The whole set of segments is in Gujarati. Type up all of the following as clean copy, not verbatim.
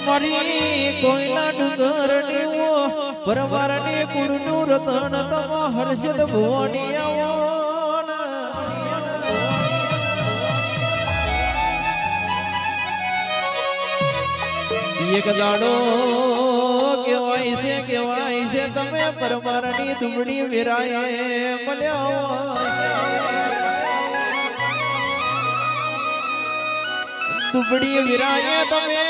મારી કોઈના ડુંગર નીવો પરવારની કુળનું રતન તમ હર્ષદ ભુવની આવો એક દાડો કેવાય છે તમે પરમારની દુબડી વિરાય મળ્યા દુબડી વિરાય તમે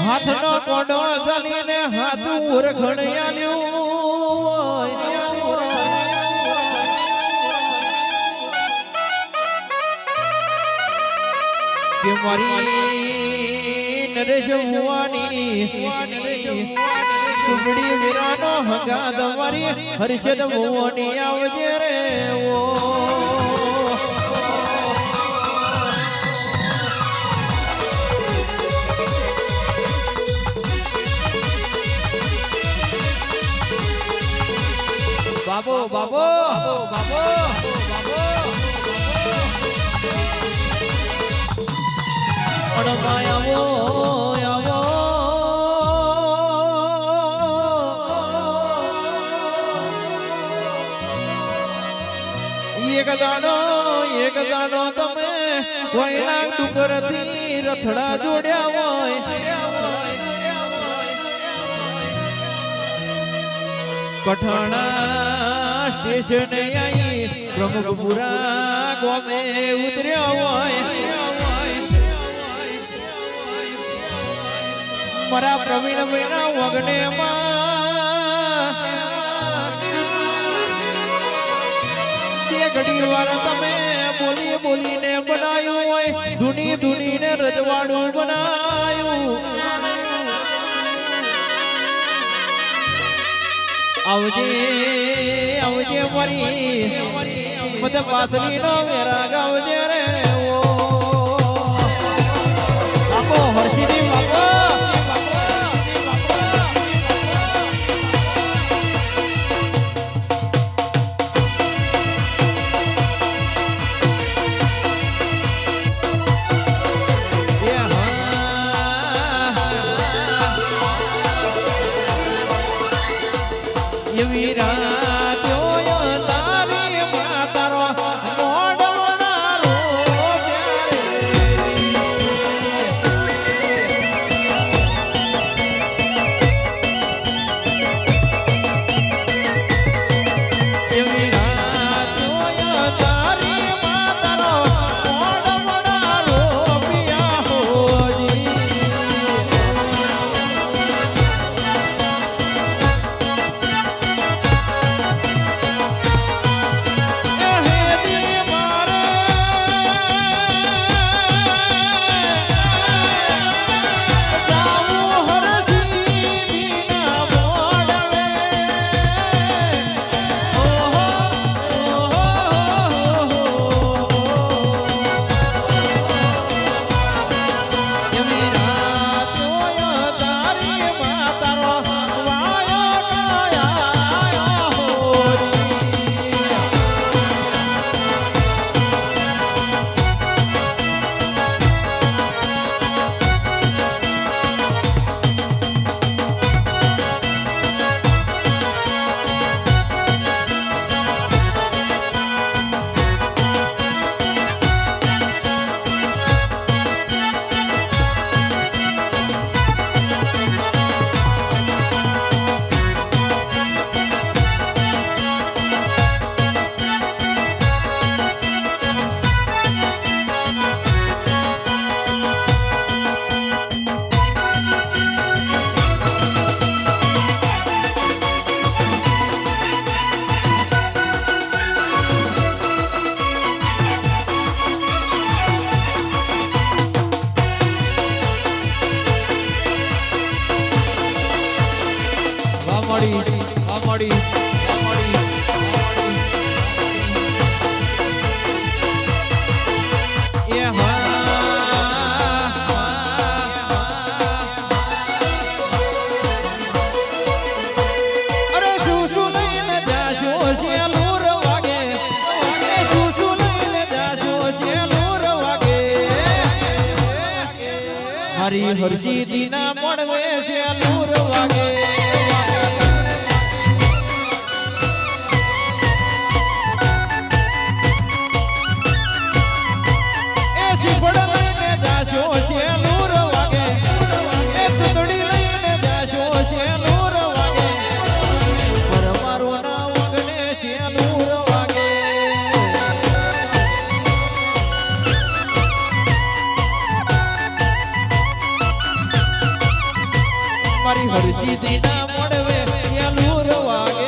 હાથનો કોડો ધલીને હાથ ઉરખણ આલ્યું કે મારી નરેશ ભુવાની દુબડી વિરાનો હગા તમારી હર્ષદ ભુવાની આવજે રે ઓ બાબો બાબો બાબો આવો આવો એક દાડો તમે કોઈના ડુંગરથી રથડા જોડ્યા હોય પઠાણા સ્ટેશને આઈ પ્રમુખપુરા ગોમે ઉતર્યા હોય મારા પ્રવીણ ભાઈના વગડે બે ઘડી વાર તમે બોલીને બનાવ્યું હોય ધૂનીને રજવાડું બનાવ્યું આવજે મારી મત પાસલી નો મેરા ગાવજે રે ઓ બાપો હર્ષિની બાપો મારી હરજીતી ના પડવે છે લૂર વાગે એ શીફળ લઈને જાશો છે લૂર વાગે એ સુતડી લઈને જાશો છે લૂર વાગે પર મારો ના વગને છે લૂર વાગે મારી હરજીતી ના મળવે લૂર વાગે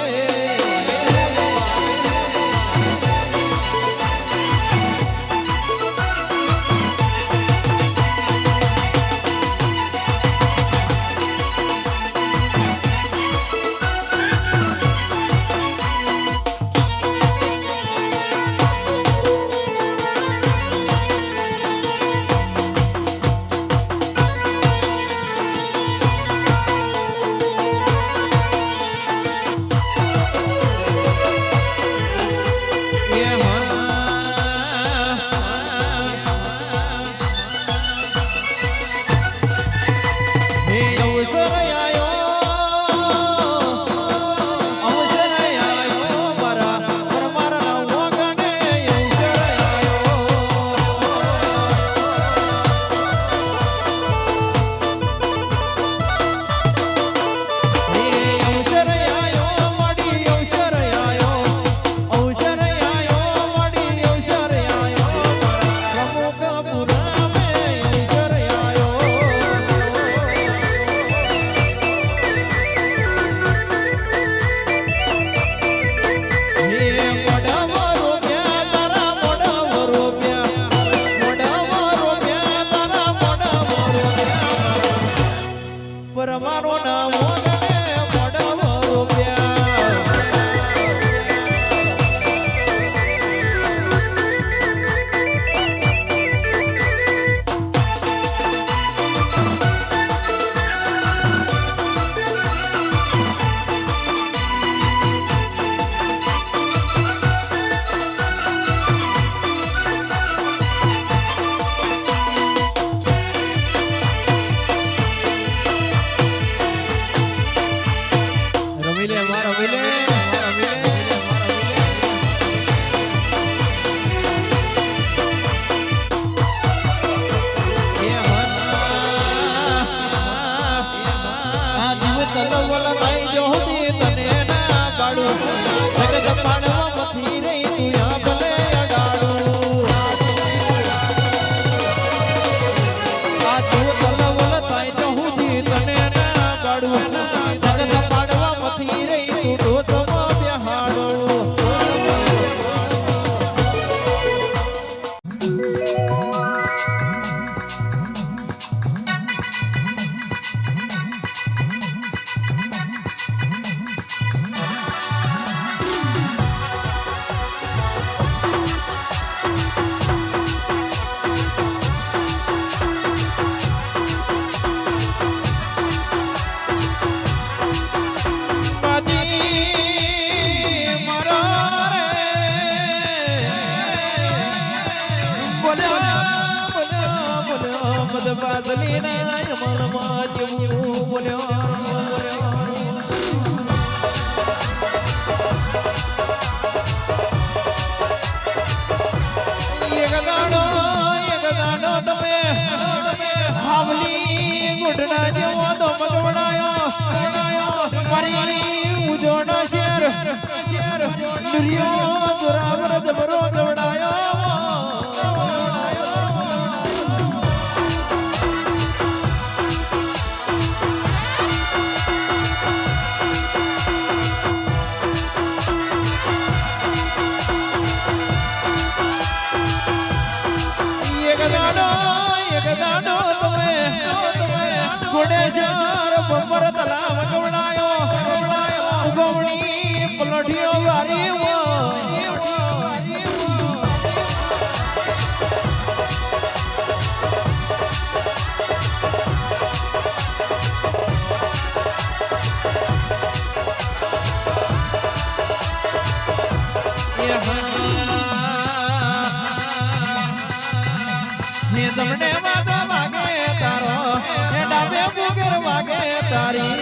તમને વાદો વાગે તારો ડાબે બુગર વાગે તારી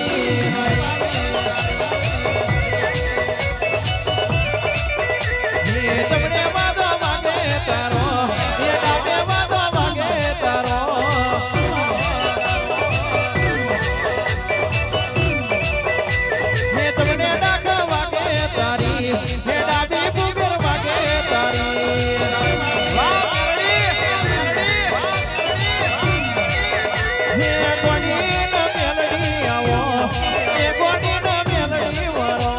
તમને વાદો વાગે તારો એ ડાબે વાદો વાગે તારો હે તમને ડાકા વાગે તારી હે ડાબી બુગર વાગે તારી હે ગોડી નો મેલડી આવો હે ગોડી નો મેલડી વરો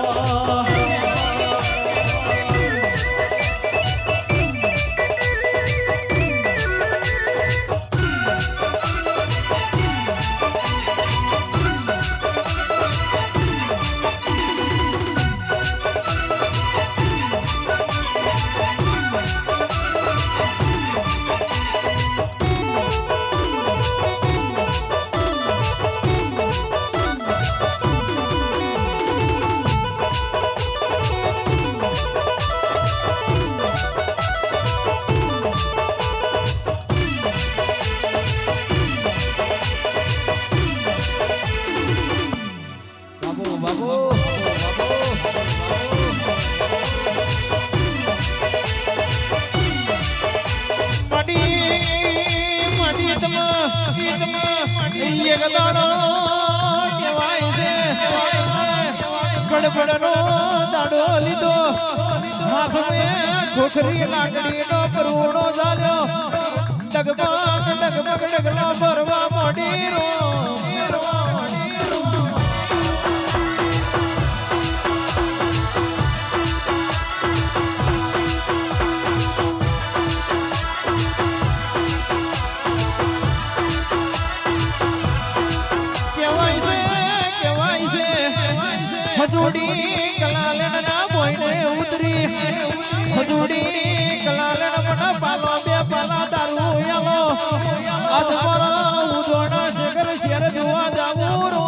ગડબડનો દાડો લીધો માથે ખોખરી લાકડીનો પરુણો ઝાલ્યો ડગમગ ડગમગ ડગલા ભરવા મોડી રો હજુડી કલાલણ ના બોઈને ઉતરી હજુડી કલાલણ મને પાલો બે પાલા દારૂ યાલો અધમરો ઉદોણા શેખર શેર જોવા જાવું રો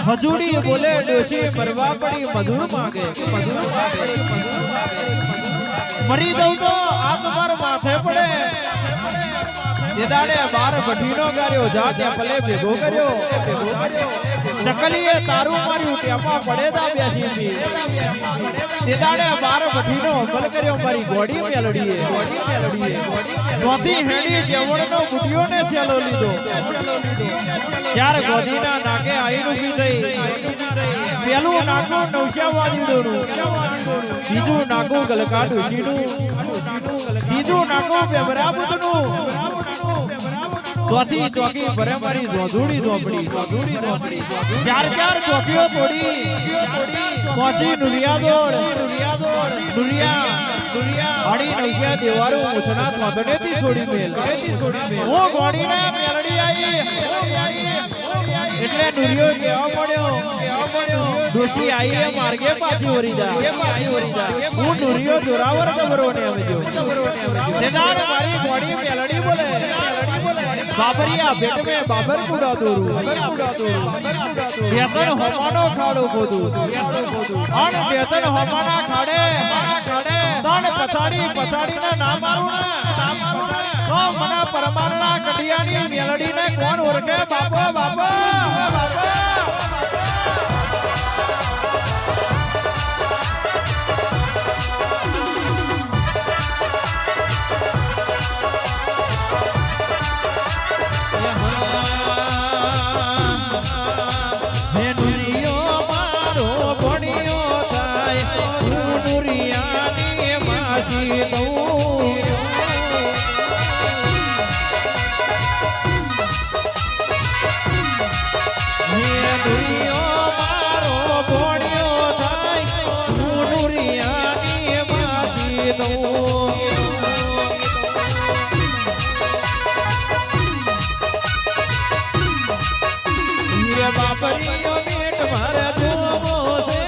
હજુડી બોલે ડોશી મરવા પડી મધુર માગે મરી દઉં તો આ તમારો માથે પડે જે દાડે બાર ભઠીનો કર્યો જા ત્યાં ભલે ભેગો કર્યો ચકલીએ તારું માર્યું ટેપા પડે દા બેસી તે દાડે બાર ભઠીનો અમલ કર્યો મારી ગોડી મેલડીએ ગોધી હેડી કેવડનો ગુડિયો ને છેલો લીધો ચાર ગોધીના નાકે આઈનું કી થઈ પેલું નાકું નૌશાવાદીડોનું બીજું નાકું ગલકાડું સીડું ત્રીજું નાકું બેબરાબુદનું ચોથી ચોકી ભરે મારી ધોધુડી ધોપડી ચાર ચાર ચોકીઓ તોડી ચોથી નુરિયા અડી નૌશા દેવારું ઉછણા થોતડેથી છોડી મેલ હું ગોડીના મેલડી આવી એટલે નુરિયો કેવા પડ્યો દોશી આઈ માર્ગે પાછી વરી જા હું નુરિયો જોરાવર દબરો ને આવજો તેદાડ મારી ગોડી મેલડી બોલે બાબરિયા ભેટ મે બાબર પૂરા દોરું બેસણ હોમાનો ખાડો ખોદું અણ બેસણ હોમાના ખાડે તણ પછાડી ના નામ આવું તો મના પરમારના કડિયાની મેલડી ને કોણ ઓળખે બાપા બાપરીઓ બેટ મારે જોવો છે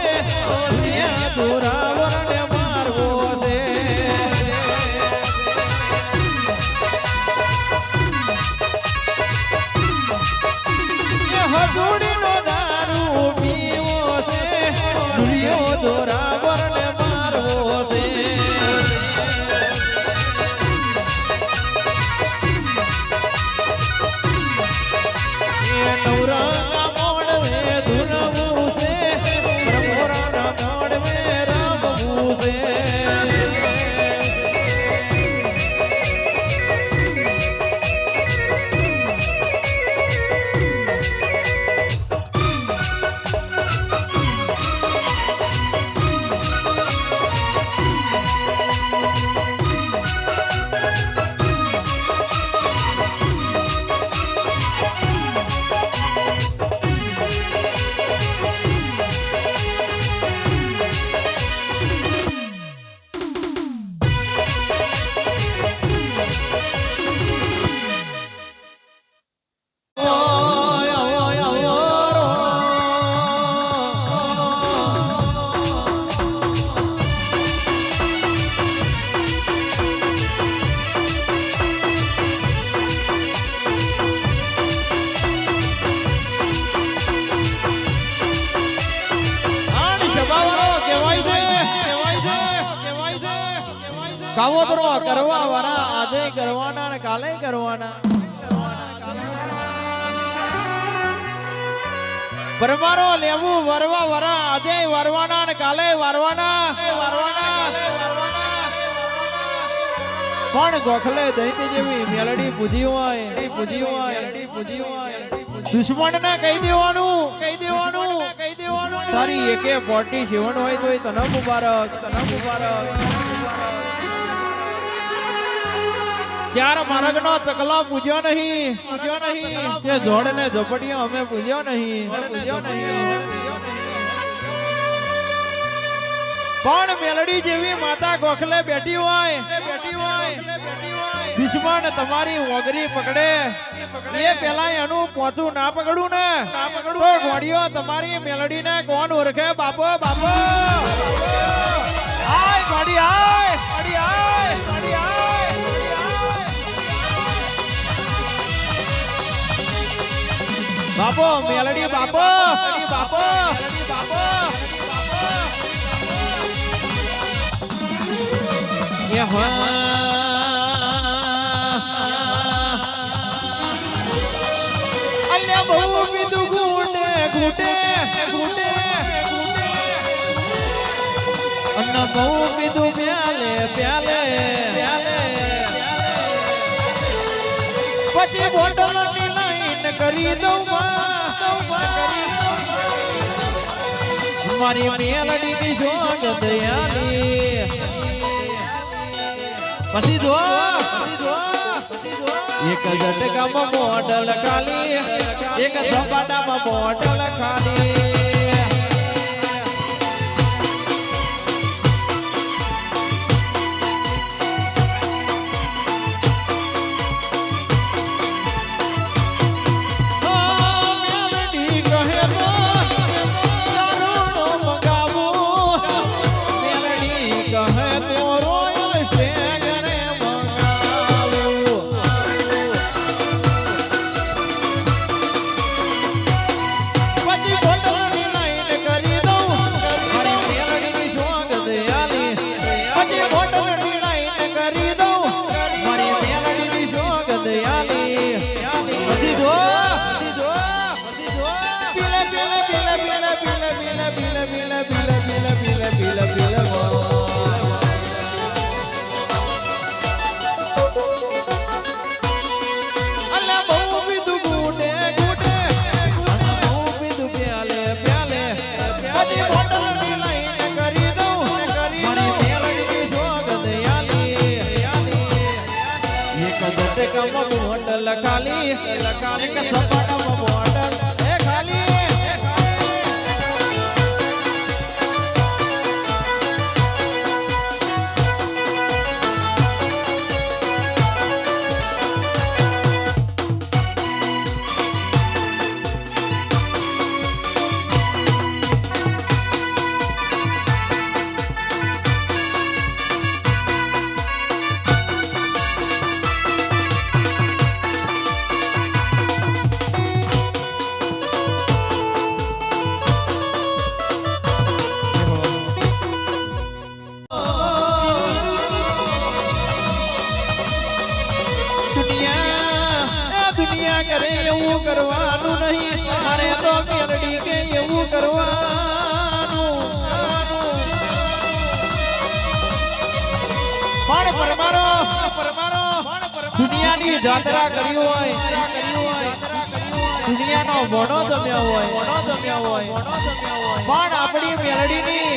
દુનિયા જોરાવરને મારવો છે કાવતરો કરવા વાળા આજે કરવાના ને કાલે કરવાના પરમારો લેવું વરવા વરા આજે વરવાના ને કાલે વરવાના પણ ગોખલે દૈત્ય જેવી મેલડી પૂજી હોય દુશ્મન ને કહી દેવાનું તારી એકે 47 હોય તો તને મુબારક ચાર માર્ગ નો ચકલો પૂજ્યો નહીં એ જોડ ને ઝોપડીઓ અમે પૂજ્યો નહીં પણ મેલડી જેવી માતા ગોખલે બેઠી હોય દુશ્મન તમારી વગરી પકડે એ પેલા એનું પોચું ના પકડું ને તો ઘોડીઓ તમારી મેલડી ને કોણ ઓળખે બાપો આય ઘોડી આય બાપો મેલડી બાપો એ અલ્યા બહુ બીધું ઘૂટે અન્ન બહુ બીધું પ્યાલે પછી બોટલ ની લાઈન કરી દઉં મારી મેલડી ની જોગ દયાલી પછી જો એક ઝટકામાં મોડલ ખાલી એક ઝપાટામાં મોડલ ખાલી ખાલી એક સપાટામાં બોટલ એ ખાલી કરવાનું નહીં મારે તો મેલડી કે એવું કરવાનું પણ પરમારો દુનિયાની જાત્રા કરી હોય દુનિયાનો મોણો જમ્યો હોય પણ આપણી મેલડીની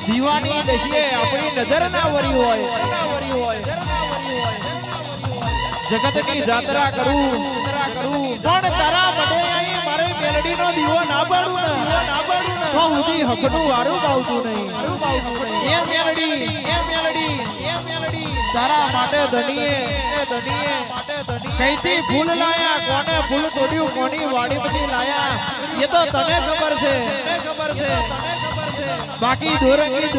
દીવાની દશીએ આપણી નજર ના વરી હોય જગતની જાત્રા કરું પણ તારા બડે અહીં મારે મેલડીનો દીવો ના બાળું તો હુંથી હકનું વારું પાવતું નહીં એ મેલડી તારા માટે ધણીએ કઈથી ફૂલ લાયા કોને ફૂલ તોડ્યું કોની વાડી બધી લાયા એ તો તને ખબર છે બાકી દોરંગી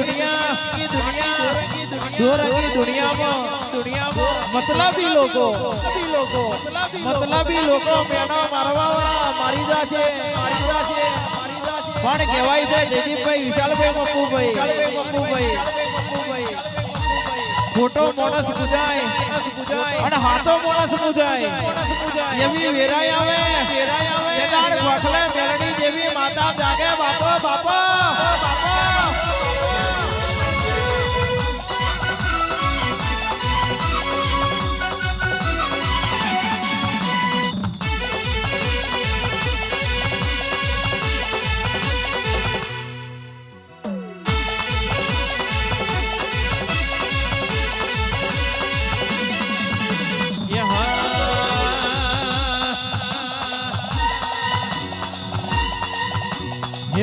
દુનિયામાં મતલબી લોકો મેના મારવા વાળા મારી જાશે પણ કહેવાય છે જયદીપભાઈ વિશાલભાઈ મપ્પુભાઈ ખોટો માણસ પૂજાય અને હાથો માણસ પૂજાય એવી વેરાય આવે એ દાડ વખલે મેલડી દેવી માતા જાગે બાપા બાપા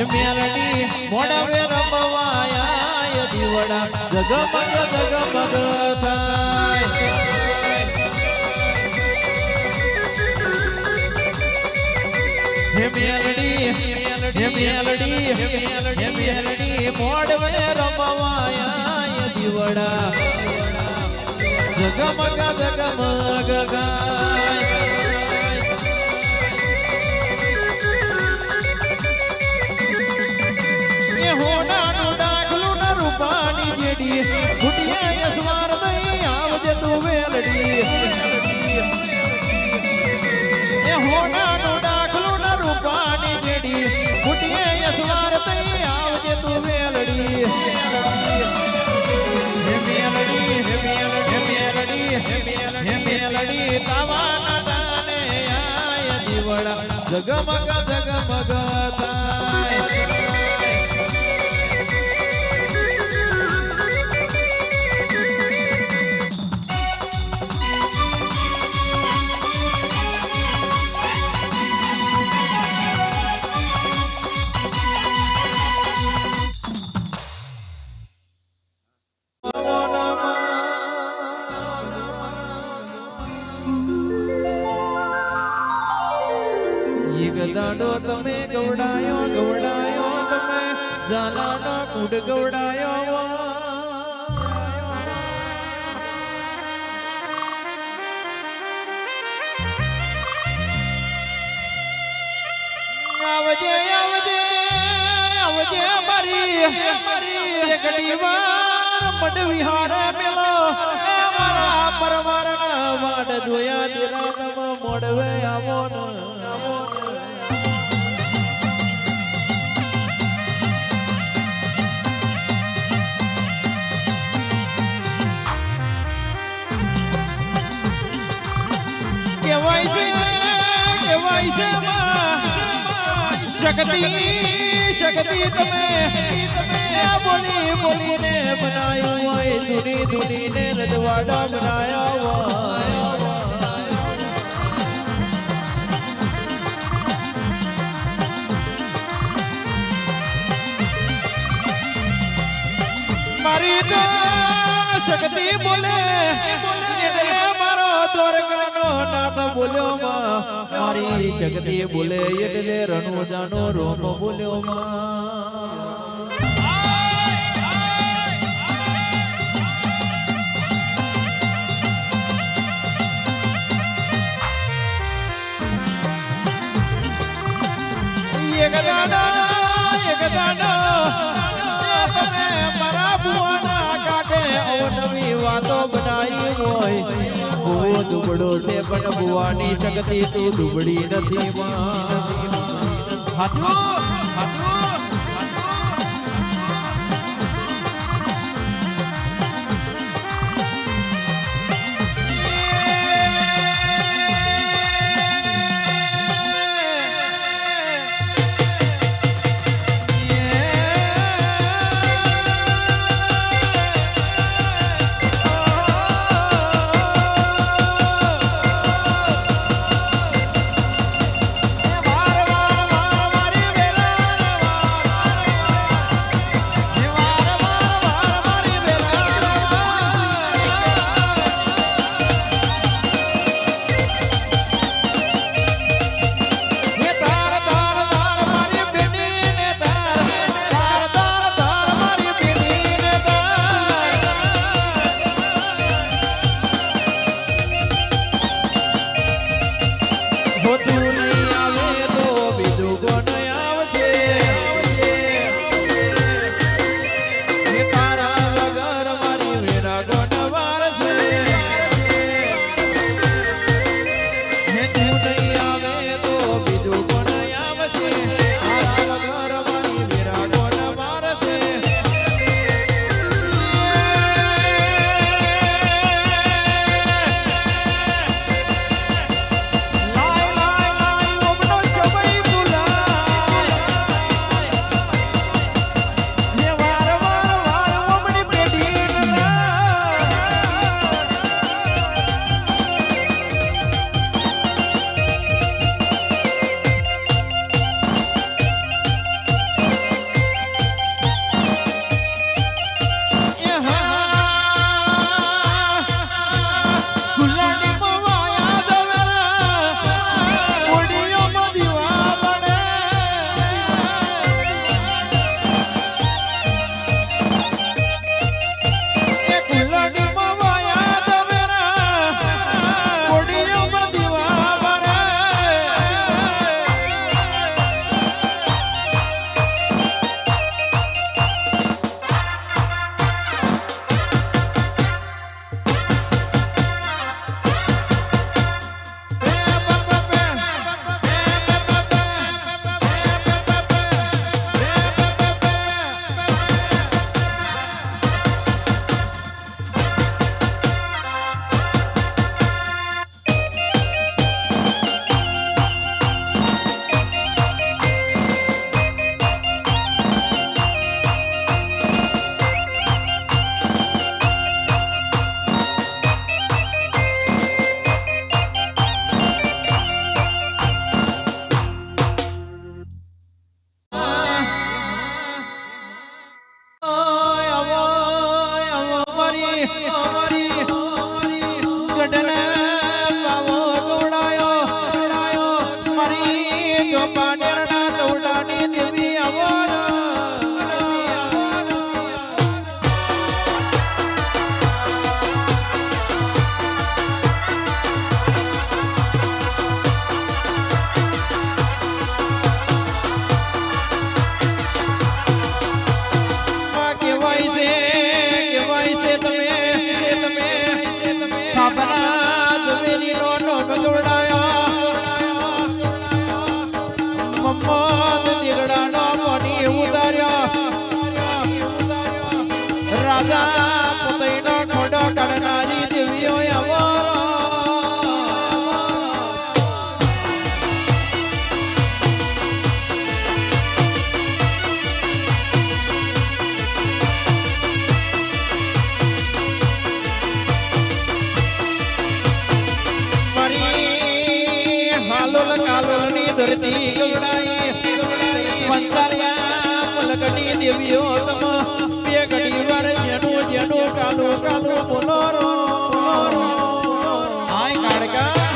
મેલડી મોડવે રમવાયા દીવડા જગમગ જગમગ થાય હે મેલડી મોડવે રમવાયા દીવડા જગમગ જગમગ ગાય હોડાનું ડાકલું ન રૂપાની જેડી ફૂટિયા યસવાર નહીં આવજે તું વેલડી એ હોડાનું ડાકલું ન રૂપાની જેડી ફૂટિયા યસવાર નહીં આવજે તું વેલડી હે મેલડી તાવાના દાને આય દીવડા જગમગ જગમગ થાય દાડો તમે ગવડાયો તમે ઝાલાનો કુડ ગવડાયો આવજે આવજે આવજે મારી ઘડી વાર પડ વિહાર મેલો મારા પરવારના વાડ જોયા દિરામ મોડવે આવો ન શક્તિ તમે બોલીને બનાયું હોય ધૂનીને રજવાડા બનાયા હોય મારી તો શક્તિ બોલે એટલે મારો દ્વારકાનો નાથ બોલ્યો માં મારી શક્તિ બોલે એટલે રણુ જાનો રોમ બોલ્યો માં એક દાડા તમે મારા બુઆના કાઢે નવી વાતો બનાવી હોય બુઓ દુબળો છે પણ બુવાની શક્તિ તું દુબળી નથી હાથું અમારી ગઢને બાવો ગોડાયો મારી ચોપા ડેરના દોડાની દેવી અવર રાજા પોતેનો ખોડો કાઢનારી દેવીઓ મારી હાલોલ કાલોલની ધરતી ગવડાઈ પંચાલિયા પલકની દેવીઓ તમ બે ઘડી વાર જેનું કાલો કાલો બોલો હાય કાળકા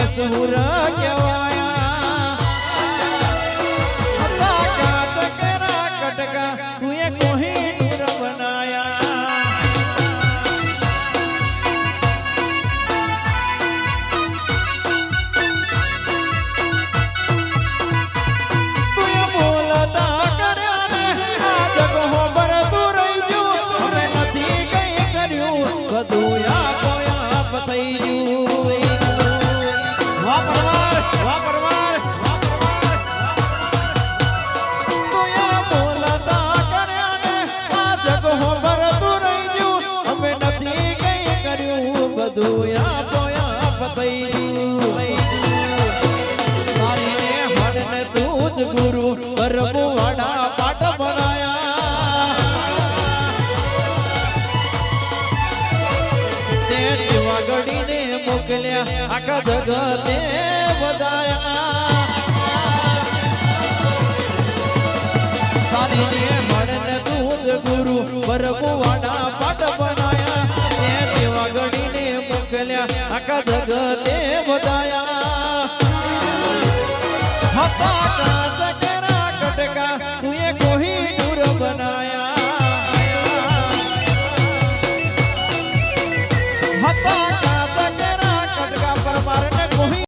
મશહૂર કહેવાયા કટકા તું એ કોહિનૂર બનાયા તું એ બોલતા કર્યા ને આ જગ હોબર તું રહી ગયું હવે નથી કઈ કર્યું બધું આ કોયા પતઈ ગયું ગુરુ પરબુવાડા પાટ બનાયા તે જીવા ગડીને મોકલ્યા આખા જગતે વધાયા હરીને મળને દૂધ ગુરુ બરબુવાડા પાટ બનાયા એ દેવા ગણીને મોકલ્યા આખા જગતે બધાયા હતા કાચકરા કટકા તુએ કોઈ દૂર બનાયા હતા